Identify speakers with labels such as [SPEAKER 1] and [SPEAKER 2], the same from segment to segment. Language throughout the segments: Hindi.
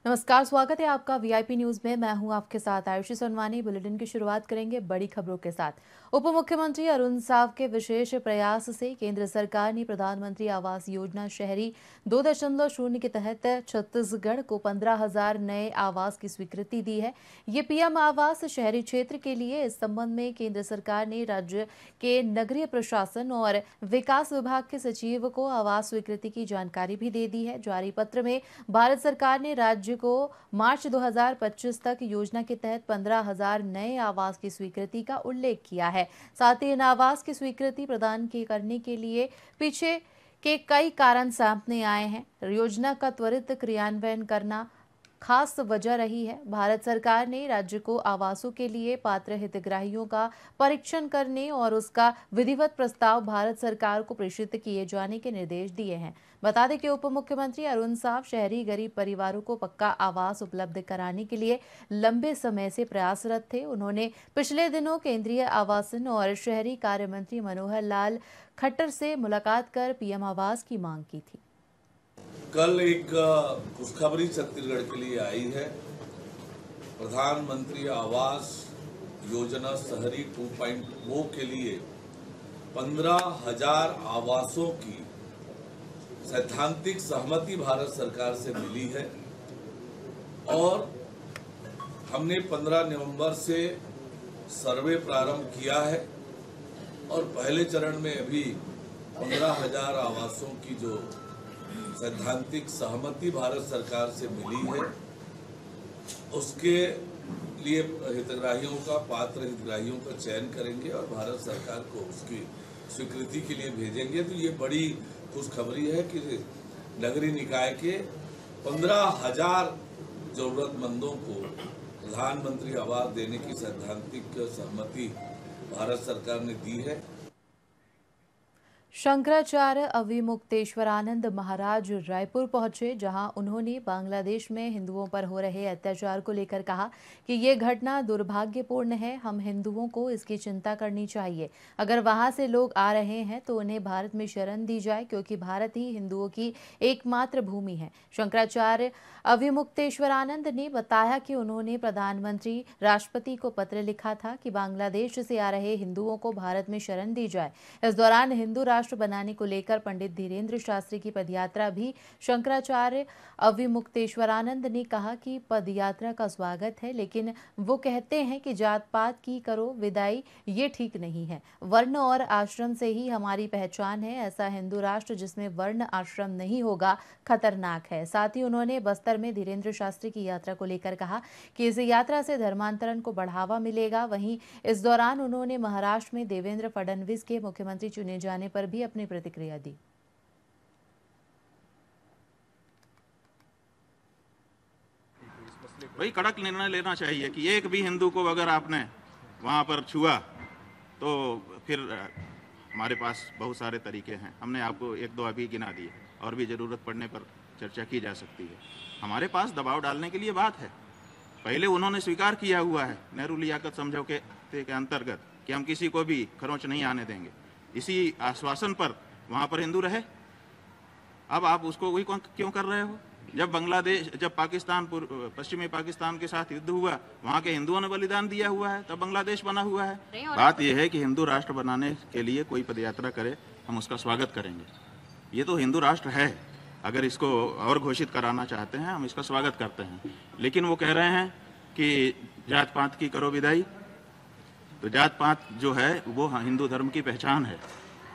[SPEAKER 1] नमस्कार, स्वागत है आपका वीआईपी न्यूज में। मैं हूं आपके साथ आयुषी सोनवानी। बुलेटिन की शुरुआत करेंगे बड़ी खबरों के साथ। उप मुख्यमंत्री अरुण साव के विशेष प्रयास से केंद्र सरकार ने प्रधानमंत्री आवास योजना शहरी 2.0 के तहत छत्तीसगढ़ को 15,000 नए आवास की स्वीकृति दी है। ये पीएम आवास शहरी क्षेत्र के लिए इस संबंध में केंद्र सरकार ने राज्य के नगरीय प्रशासन और विकास विभाग के सचिव को आवास स्वीकृति की जानकारी भी दे दी है। जारी पत्र में भारत सरकार ने राज्य को मार्च 2025 तक योजना के तहत 15,000 नए आवास की स्वीकृति का उल्लेख किया है। साथ ही इन आवास की स्वीकृति प्रदान करने के लिए पीछे के कई कारण सामने आए हैं। योजना का त्वरित क्रियान्वयन करना खास वजह रही है। भारत सरकार ने राज्य को आवासों के लिए पात्र हितग्राहियों का परीक्षण करने और उसका विधिवत प्रस्ताव भारत सरकार को प्रेषित किए जाने के निर्देश दिए हैं। बता दें कि उप मुख्यमंत्री अरुण साव शहरी गरीब परिवारों को पक्का आवास उपलब्ध कराने के लिए लंबे समय से प्रयासरत थे। उन्होंने पिछले दिनों केंद्रीय आवासन और शहरी कार्य मंत्री मनोहर लाल खट्टर से मुलाकात कर पीएम आवास की मांग की थी।
[SPEAKER 2] कल एक खुशखबरी छत्तीसगढ़ के लिए आई है। प्रधानमंत्री आवास योजना शहरी 2.0 के लिए 15,000 आवासों की सैद्धांतिक सहमति भारत सरकार से मिली है और हमने 15 नवंबर से सर्वे प्रारंभ किया है और पहले चरण में अभी 15,000 आवासों की जो सैद्धांतिक सहमति भारत सरकार से मिली है उसके लिए हितग्राहियों का पात्र हितग्राहियों का चयन करेंगे और भारत सरकार को उसकी स्वीकृति के लिए भेजेंगे। तो ये बड़ी खुशखबरी है कि नगरीय निकाय के 15,000 जरूरतमंदों को प्रधानमंत्री आवास देने की सैद्धांतिक सहमति भारत सरकार ने दी है।
[SPEAKER 1] शंकराचार्य अविमुक्तेश्वरानंद महाराज रायपुर पहुंचे, जहां उन्होंने बांग्लादेश में हिंदुओं पर हो रहे अत्याचार को लेकर कहा कि ये घटना दुर्भाग्यपूर्ण है। हम हिंदुओं को इसकी चिंता करनी चाहिए। अगर वहां से लोग आ रहे हैं तो उन्हें भारत में शरण दी जाए, क्योंकि भारत ही हिंदुओं की एकमात्र भूमि है। शंकराचार्य अविमुक्तेश्वरानंद ने बताया कि उन्होंने प्रधानमंत्री राष्ट्रपति को पत्र लिखा था कि बांग्लादेश से आ रहे हिंदुओं को भारत में शरण दी जाए। इस दौरान हिंदू राष्ट्र बनाने को लेकर पंडित धीरेन्द्र शास्त्री की पदयात्रा भी शंकराचार्य अविमुक्तेश्वरानंद ने कहा कि पदयात्रा का स्वागत है, लेकिन वो कहते हैं कि जात पात की करो विदाई, ये ठीक नहीं है। वर्ण और आश्रम से ही हमारी पहचान है। ऐसा हिंदू राष्ट्र जिसमें वर्ण आश्रम नहीं होगा खतरनाक है। साथ ही उन्होंने बस्तर में धीरेन्द्र शास्त्री की यात्रा को लेकर कहा कि इस यात्रा से धर्मांतरण को बढ़ावा मिलेगा। वहीं इस दौरान उन्होंने महाराष्ट्र में देवेंद्र फडणवीस के मुख्यमंत्री चुने जाने पर भी अपनी प्रतिक्रिया दी।
[SPEAKER 3] भाई कड़क निर्णय लेना चाहिए कि एक भी हिंदू को अगर आपने वहां पर छुआ तो फिर हमारे पास बहुत सारे तरीके हैं। हमने आपको एक दो अभी गिना दिए और भी जरूरत पड़ने पर चर्चा की जा सकती है। हमारे पास दबाव डालने के लिए बात है। पहले उन्होंने स्वीकार किया हुआ है नेहरू लियाकत समझौते के अंतर्गत कि हम किसी को भी खरोंच नहीं आने देंगे। इसी आश्वासन पर वहां पर हिंदू रहे। अब आप उसको वही क्यों कर रहे हो? जब पाकिस्तान पश्चिमी पाकिस्तान के साथ युद्ध हुआ, वहां के हिंदुओं ने बलिदान दिया हुआ है, तब बांग्लादेश बना हुआ है। बात यह है कि हिंदू राष्ट्र बनाने के लिए कोई पदयात्रा करे, हम उसका स्वागत करेंगे। ये तो हिंदू राष्ट्र है। अगर इसको और घोषित कराना चाहते हैं, हम इसका स्वागत करते हैं। लेकिन वो कह रहे हैं कि जात पात की करो विदाई। तो जात पात जो है वो हिंदू धर्म की पहचान है।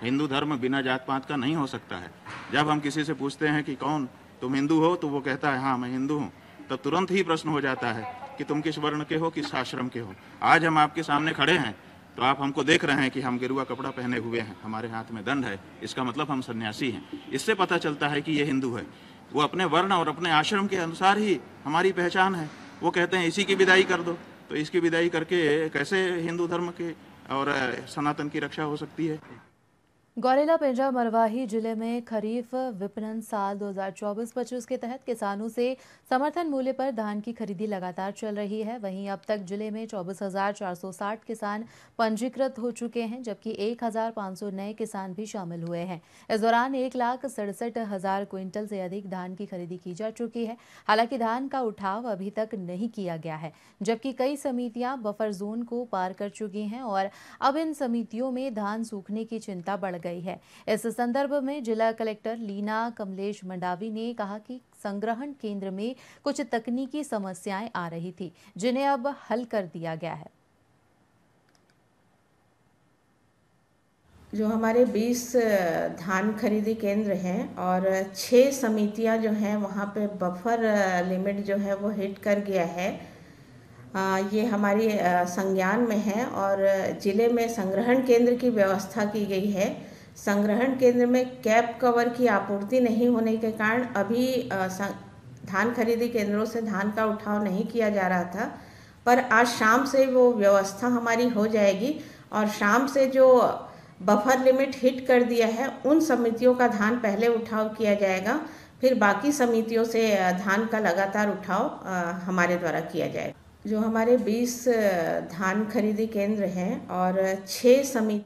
[SPEAKER 3] हिंदू धर्म बिना जात पात का नहीं हो सकता है। जब हम किसी से पूछते हैं कि कौन तुम हिंदू हो, तो वो कहता है हाँ मैं हिंदू हूँ, तब तुरंत ही प्रश्न हो जाता है कि तुम किस वर्ण के हो, किस आश्रम के हो। आज हम आपके सामने खड़े हैं तो आप हमको देख रहे हैं कि हम गेरुआ कपड़ा पहने हुए हैं, हमारे हाथ में दंड है, इसका मतलब हम सन्यासी हैं। इससे पता चलता है कि ये हिंदू है। वो अपने वर्ण और अपने आश्रम के अनुसार ही हमारी पहचान है। वो कहते हैं इसी की विदाई कर दो, तो इसकी विदाई करके कैसे हिंदू धर्म के और सनातन की रक्षा हो सकती है?
[SPEAKER 1] गौरेला पेंड्रा मरवाही जिले में खरीफ विपणन साल 2024-25 के तहत किसानों से समर्थन मूल्य पर धान की खरीदी लगातार चल रही है। वहीं अब तक जिले में 24,460 किसान पंजीकृत हो चुके हैं, जबकि 1,500 नए किसान भी शामिल हुए हैं। इस दौरान 1,67,000 क्विंटल से अधिक धान की खरीदी की जा चुकी है। हालांकि धान का उठाव अभी तक नहीं किया गया है, जबकि कई समितियां बफर जोन को पार कर चुकी हैं और अब इन समितियों में धान सूखने की चिंता बढ़ गई है। इस संदर्भ में जिला कलेक्टर लीना कमलेश मंडावी ने कहा कि संग्रहण केंद्र में कुछ तकनीकी समस्याएं आ रही थी, जिन्हें अब हल कर दिया गया है।
[SPEAKER 4] जो हमारे 20 धान खरीदी केंद्र हैं और 6 समितियां जो हैं वहाँ पे बफर लिमिट जो है वो हिट कर गया है। ये हमारी संज्ञान में है और ज़िले में संग्रहण केंद्र की व्यवस्था की गई है। संग्रहण केंद्र में कैप कवर की आपूर्ति नहीं होने के कारण अभी धान खरीदी केंद्रों से धान का उठाव नहीं किया जा रहा था, पर आज शाम से वो व्यवस्था हमारी हो जाएगी और शाम से जो बफर लिमिट हिट कर दिया है उन समितियों का धान पहले उठाव किया जाएगा, फिर बाकी समितियों से धान का लगातार उठाव हमारे द्वारा किया जाएगा। जो हमारे 20 धान खरीदी केंद्र हैं और 6 समिति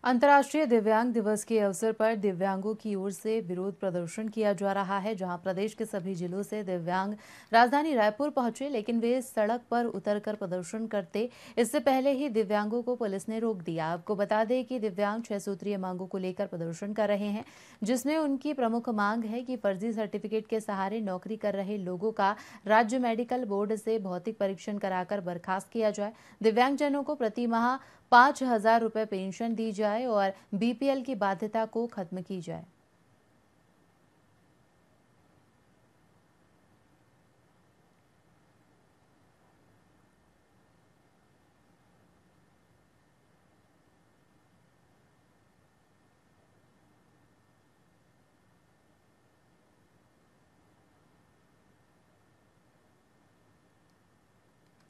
[SPEAKER 1] अंतर्राष्ट्रीय दिव्यांग दिवस के अवसर पर दिव्यांगों की ओर से विरोध प्रदर्शन किया जा रहा है, जहां प्रदेश के सभी जिलों से दिव्यांग राजधानी रायपुर पहुंचे, लेकिन वे सड़क पर उतरकर प्रदर्शन करते इससे पहले ही दिव्यांगों को पुलिस ने रोक दिया। आपको बता दें कि दिव्यांग 6 सूत्रीय मांगों को लेकर प्रदर्शन कर रहे हैं, जिसमें उनकी प्रमुख मांग है कि फर्जी सर्टिफिकेट के सहारे नौकरी कर रहे लोगों का राज्य मेडिकल बोर्ड से भौतिक परीक्षण कराकर बर्खास्त किया जाए, दिव्यांगजनों को प्रति माह 5,000 रुपये पेंशन दी जाए और बीपीएल की बाध्यता को खत्म की जाए।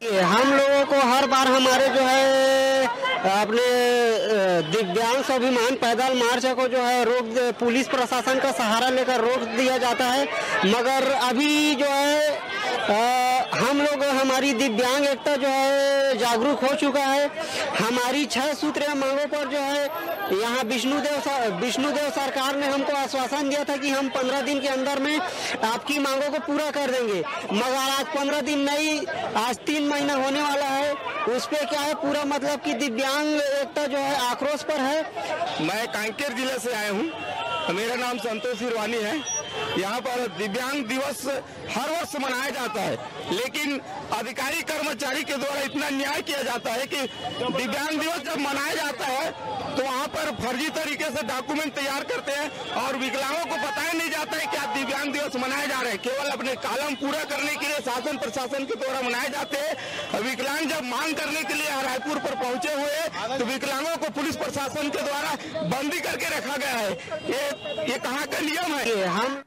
[SPEAKER 5] हम लोगों को हर बार हमारे जो है अपने दिव्यांग स्वाभिमान पैदल मार्च को जो है रोक पुलिस प्रशासन का सहारा लेकर रोक दिया जाता है, मगर अभी जो है हम लोग हमारी दिव्यांग एकता जो है जागरूक हो चुका है। हमारी 6 सूत्रीय मांगों पर जो है यहाँ विष्णुदेव सरकार ने हमको आश्वासन दिया था कि हम 15 दिन के अंदर में आपकी मांगों को पूरा कर देंगे, मगर आज 15 दिन नहीं, आज 3 महीना होने वाला है। उस पे क्या है, पूरा मतलब कि दिव्यांग एकता जो है आक्रोश पर है।
[SPEAKER 6] मैं कांकेर जिले से आया हूँ, मेरा नाम संतोष सिरवानी है। यहाँ पर दिव्यांग दिवस हर वर्ष मनाया जाता है, लेकिन अधिकारी कर्मचारी के द्वारा इतना न्याय किया जाता है कि दिव्यांग दिवस जब मनाया जाता है तो वहाँ पर फर्जी तरीके से डॉक्यूमेंट तैयार करते हैं और विकलांगों को बताया नहीं जाता है कि आज दिव्यांग दिवस मनाए जा रहे हैं। केवल अपने कॉलम पूरा करने के लिए शासन प्रशासन के द्वारा मनाए जाते हैं। विकलांग जब मांग करने के लिए रायपुर पर पहुंचे हुए तो विकलांगों को पुलिस प्रशासन के द्वारा बंदी करके रखा गया है। ये कहाँ का नियम है? हम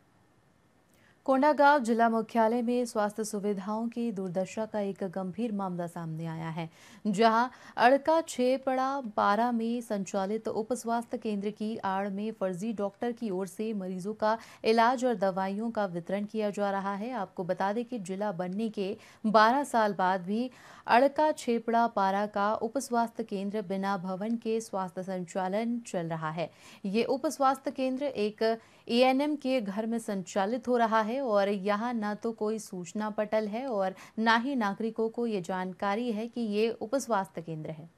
[SPEAKER 1] कोंडागांव जिला मुख्यालय में स्वास्थ्य सुविधाओं की दुर्दशा का एक गंभीर मामला सामने आया है, जहां अड़का छेपड़ा पारा में संचालित उप स्वास्थ्य केंद्र की आड़ में फर्जी डॉक्टर की ओर से मरीजों का इलाज और दवाइयों का वितरण किया जा रहा है। आपको बता दें कि जिला बनने के 12 साल बाद भी अड़का छेपड़ा पारा का उप स्वास्थ्य केंद्र बिना भवन के स्वास्थ्य संचालन चल रहा है। ये उप स्वास्थ्य केंद्र एक एएनएम के घर में संचालित हो रहा है और यहाँ न तो कोई सूचना पटल है और न ही नागरिकों को ये जानकारी है कि ये उप स्वास्थ्य केंद्र है।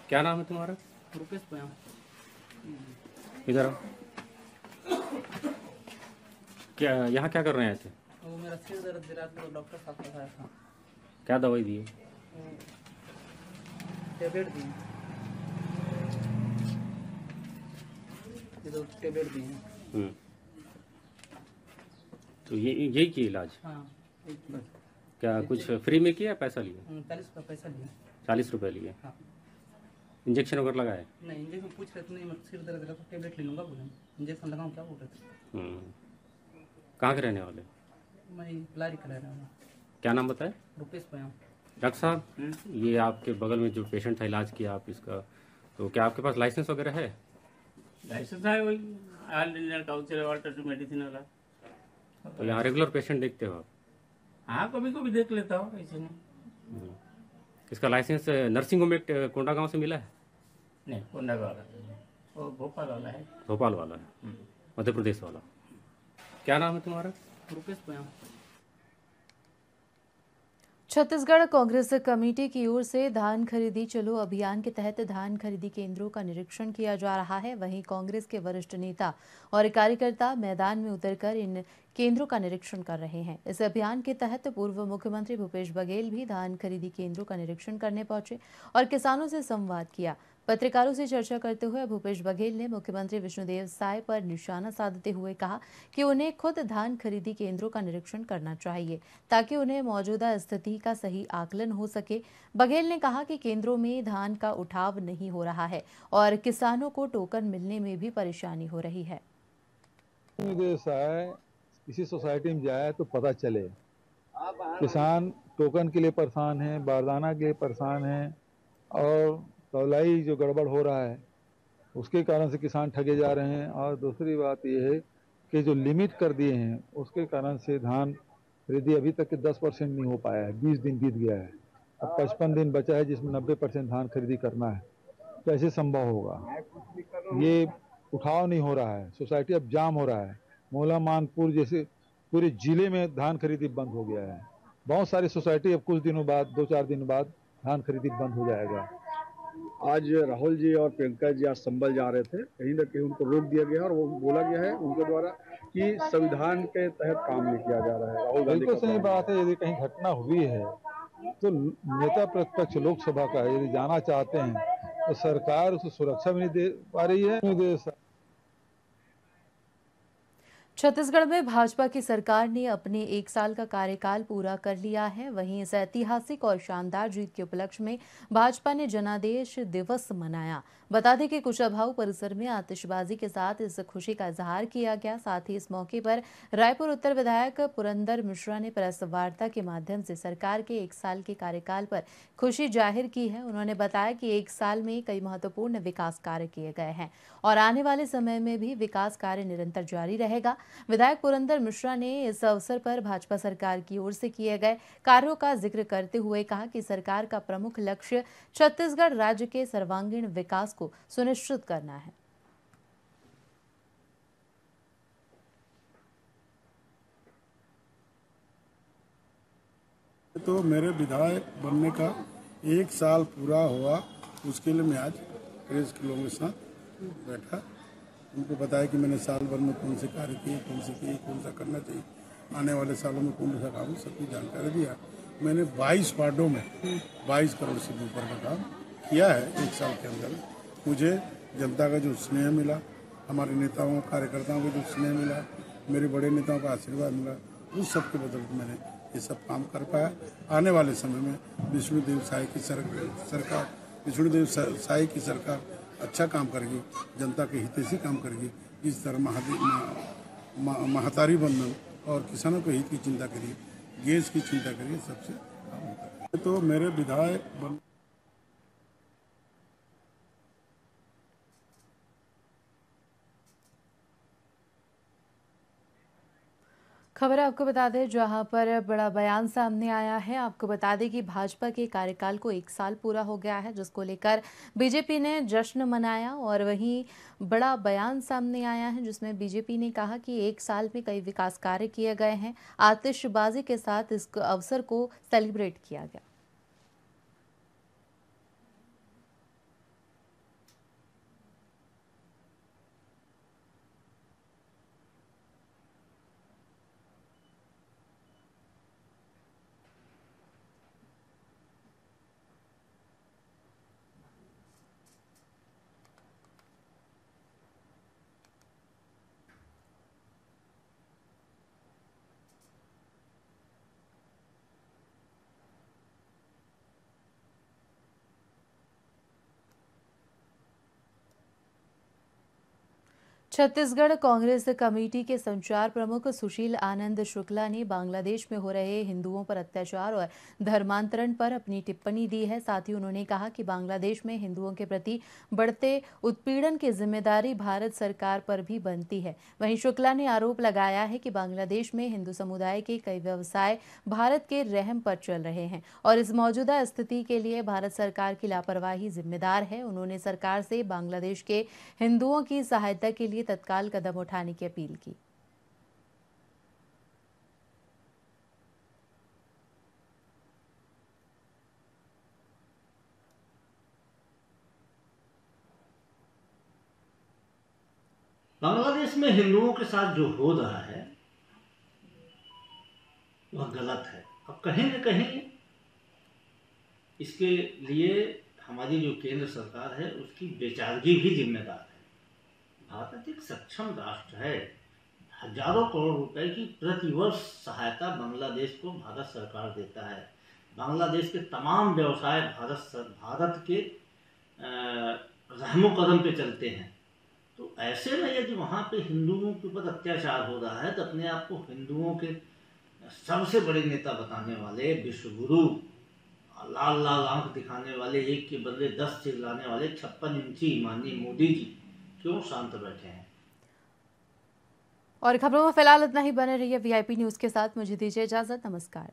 [SPEAKER 7] क्या नाम है तुम्हारा?
[SPEAKER 8] रुपेश भैया।
[SPEAKER 7] इधर आओ। क्या यहाँ क्या कर रहे हैं ऐसे?
[SPEAKER 8] वो मेरा सिर दर्द दे रहा था, तो डॉक्टर साहब बताया था।
[SPEAKER 7] क्या दवाई दी है?
[SPEAKER 8] टेबलेट दी, ये 2 टेबलेट दी हैं।
[SPEAKER 7] तो ये यही की इलाज?
[SPEAKER 8] हाँ,
[SPEAKER 7] क्या कुछ फ्री में किया पैसा लिया?
[SPEAKER 8] 40 रुपये पैसा लिया।
[SPEAKER 7] 40 रुपये लिए।
[SPEAKER 8] हाँ।
[SPEAKER 7] इंजेक्शन वगैरह लगाए?
[SPEAKER 8] नहीं, इंजेक्शन पूछ रहे थे, नहीं सिर दर्द रहा तो टेबलेट ले लूँगा बोले, इंजेक्शन लगाऊँ क्या बोल रहे थे।
[SPEAKER 7] कहाँ के रहने वाले?
[SPEAKER 8] मैं लारी का रह रहा हूँ।
[SPEAKER 7] क्या नाम बताए?
[SPEAKER 8] रुपेश पाया।
[SPEAKER 7] डॉक्टर साहब, ये आपके बगल में जो पेशेंट था, इलाज किया आप इसका, तो क्या आपके पास लाइसेंस वगैरह है?
[SPEAKER 9] लाइसेंस है, वही all Indian council of to medicine वाला।
[SPEAKER 7] तो यहाँ रेगुलर पेशेंट देखते हो आप?
[SPEAKER 9] हाँ, कभी कभी देख लेता हूँ, ऐसे नहीं।
[SPEAKER 7] इसका लाइसेंस नर्सिंग होम एक्ट कोंडा गांव से मिला है?
[SPEAKER 9] नहीं, कोंडा वाला वो भोपाल वाला है।
[SPEAKER 7] भोपाल वाला है, मध्य प्रदेश वाला। क्या नाम है तुम्हारा?
[SPEAKER 8] रुपेश पाया।
[SPEAKER 1] छत्तीसगढ़ कांग्रेस कमेटी की ओर से धान खरीदी चलो अभियान के तहत धान खरीदी केंद्रों का निरीक्षण किया जा रहा है। वहीं कांग्रेस के वरिष्ठ नेता और कार्यकर्ता मैदान में उतरकर इन केंद्रों का निरीक्षण कर रहे हैं। इस अभियान के तहत पूर्व मुख्यमंत्री भूपेश बघेल भी धान खरीदी केंद्रों का निरीक्षण करने पहुंचे और किसानों से संवाद किया। पत्रकारों से चर्चा करते हुए भूपेश बघेल ने मुख्यमंत्री विष्णुदेव साय पर निशाना साधते हुए कहा कि उन्हें खुद धान खरीदी केंद्रों का निरीक्षण करना चाहिए ताकि उन्हें मौजूदा स्थिति का सही आकलन हो सके। बघेल ने कहा कि केंद्रों में धान का उठाव नहीं हो रहा है और किसानों को टोकन मिलने में भी परेशानी हो रही है।
[SPEAKER 10] किसी सोसाइटी में जाए तो पता चले, किसान टोकन के लिए परेशान है, बारदाना के लिए परेशान है और तौलाई जो गड़बड़ हो रहा है उसके कारण से किसान ठगे जा रहे हैं। और दूसरी बात यह है कि जो लिमिट कर दिए हैं उसके कारण से धान खरीदी अभी तक के 10% नहीं हो पाया है। 20 दिन बीत गया है, अब 55 दिन बचा है जिसमें 90% धान खरीदी करना है। कैसे संभव होगा? ये उठाव नहीं हो रहा है, सोसाइटी अब जाम हो रहा है। मोला मानपुर जैसे पूरे जिले में धान खरीदी बंद हो गया है। बहुत सारी सोसाइटी अब कुछ दिनों बाद, 2-4 दिन बाद धान खरीदी बंद हो जाएगा।
[SPEAKER 11] आज राहुल जी और प्रियंका जी आज संभल जा रहे थे, कहीं ना कहीं उनको रोक दिया गया और वो बोला गया है उनके द्वारा कि संविधान के तहत काम नहीं किया जा रहा है। राहुल गांधी
[SPEAKER 10] बिल्कुल सही बात है। यदि कहीं घटना हुई है तो नेता प्रतिपक्ष लोकसभा का यदि जाना चाहते हैं तो सरकार उसको सुरक्षा भी नहीं दे पा रही है।
[SPEAKER 1] छत्तीसगढ़ में भाजपा की सरकार ने अपने 1 साल का कार्यकाल पूरा कर लिया है। वहीं इस ऐतिहासिक और शानदार जीत के उपलक्ष्य में भाजपा ने जनादेश दिवस मनाया। बता दें कि कुशाभाऊ परिसर में आतिशबाजी के साथ इस खुशी का इजहार किया गया। साथ ही इस मौके पर रायपुर उत्तर विधायक पुरंदर मिश्रा ने प्रेस वार्ता के माध्यम से सरकार के 1 साल के कार्यकाल पर खुशी जाहिर की है। उन्होंने बताया कि 1 साल में कई महत्वपूर्ण विकास कार्य किए गए हैं और आने वाले समय में भी विकास कार्य निरंतर जारी रहेगा। विधायक पुरंदर मिश्रा ने इस अवसर पर भाजपा सरकार की ओर से किए गए कार्यों का जिक्र करते हुए कहा कि सरकार का प्रमुख लक्ष्य छत्तीसगढ़ राज्य के सर्वांगीण विकास को सुनिश्चित करना है।
[SPEAKER 12] तो मेरे विधायक बनने का 1 साल पूरा हुआ, उसके लिए मैं आज प्रेस के लोगों के साथ बैठा, उनको बताया कि मैंने साल भर में कौन से कार्य किए, कौन सा करना चाहिए, आने वाले सालों में कौन सा काम, सबकी जानकारी दिया। मैंने 22 वार्डों में 22 करोड़ से ऊपर का काम किया है 1 साल के अंदर। मुझे जनता का जो स्नेह मिला, हमारे नेताओं कार्यकर्ताओं को जो स्नेह मिला, मेरे बड़े नेताओं का आशीर्वाद मिला, उस सब के बदौलत मैंने ये सब काम कर पाया। आने वाले समय में विष्णुदेव साय की सरकार विष्णुदेव साय की सरकार अच्छा काम करेगी, जनता के हितैषी काम करेगी। जिस तरह महतारी बंधन और किसानों के हित की चिंता करिए, गैस की चिंता करिए, सबसे काम होता है। तो मेरे विधायक
[SPEAKER 1] खबर आपको बता दें जहां पर बड़ा बयान सामने आया है। आपको बता दें कि भाजपा के कार्यकाल को 1 साल पूरा हो गया है, जिसको लेकर बीजेपी ने जश्न मनाया और वहीं बड़ा बयान सामने आया है जिसमें बीजेपी ने कहा कि 1 साल में कई विकास कार्य किए गए हैं। आतिशबाजी के साथ इस अवसर को सेलिब्रेट किया गया। छत्तीसगढ़ कांग्रेस कमेटी के संचार प्रमुख सुशील आनंद शुक्ला ने बांग्लादेश में हो रहे हिंदुओं पर अत्याचार और धर्मांतरण पर अपनी टिप्पणी दी है। साथ ही उन्होंने कहा कि बांग्लादेश में हिंदुओं के प्रति बढ़ते उत्पीड़न की जिम्मेदारी भारत सरकार पर भी बनती है। वहीं शुक्ला ने आरोप लगाया है कि बांग्लादेश में हिंदू समुदाय के कई व्यवसाय भारत के रहम पर चल रहे हैं और इस मौजूदा स्थिति के लिए भारत सरकार की लापरवाही जिम्मेदार है। उन्होंने सरकार से बांग्लादेश के हिंदुओं की सहायता के लिए तत्काल कदम उठाने की अपील की।
[SPEAKER 13] बांग्लादेश में हिंदुओं के साथ जो हो रहा है वह गलत है। अब कहीं न कहीं इसके लिए हमारी जो केंद्र सरकार है उसकी बेचारगी भी जिम्मेदार है। भारत एक सक्षम राष्ट्र है। हजारों करोड़ रुपए की प्रतिवर्ष सहायता बांग्लादेश को भारत सरकार देता है। बांग्लादेश के तमाम व्यवसाय भारत के रहमो कदम पे चलते हैं। तो ऐसे में यदि वहाँ पे हिंदुओं के ऊपर अत्याचार हो रहा है तो अपने आप को हिंदुओं के सबसे बड़े नेता बताने वाले विश्वगुरु, लाल लाल आंख दिखाने वाले, एक के बदले 10 चिल्लाने वाले 56 इंची माननीय मोदी जी क्यों शांत बैठे हैं।
[SPEAKER 1] और खबरों में फिलहाल इतना ही। बने रहिए VIP न्यूज़ के साथ। मुझे दीजिए इजाजत। नमस्कार।